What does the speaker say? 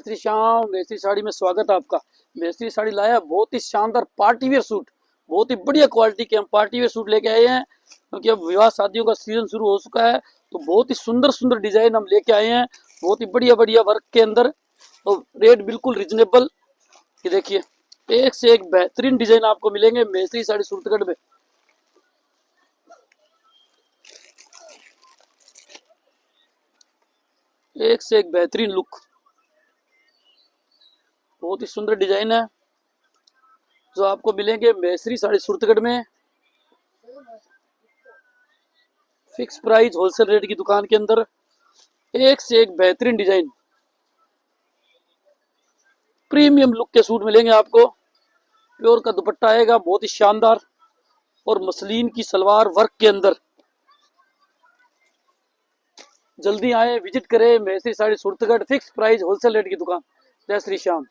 श्री श्याम मैत्री साड़ी में स्वागत है आपका। मैत्री साड़ी लाया बहुत ही शानदार पार्टी वेयर सूट, बहुत ही बढ़िया क्वालिटी के हम पार्टी वेयर सूट लेके आए हैं, क्योंकि अब विवाह शादियों का सीजन शुरू हो चुका है। तो बहुत ही सुंदर सुंदर डिजाइन हम लेके आए हैं, बहुत ही बढ़िया बढ़िया वर्क के अंदर, और रेट बिल्कुल रिजनेबल। ये देखिए, एक से एक बेहतरीन डिजाइन आपको मिलेंगे मैत्री साड़ी सूरतगढ़ में। एक से एक बेहतरीन लुक, बहुत ही सुंदर डिजाइन है जो आपको मिलेंगे मैत्री साड़ी सूरतगढ़ में। फिक्स प्राइस होलसेल रेट की दुकान के अंदर, एक से एक बेहतरीन डिजाइन, प्रीमियम लुक के सूट मिलेंगे आपको। प्योर का दुपट्टा आएगा बहुत ही शानदार, और मसलिन की सलवार वर्क के अंदर। जल्दी आए, विजिट करें मैत्री sari Suratgarh, fix price wholesale rate की दुकान। जय श्री श्याम।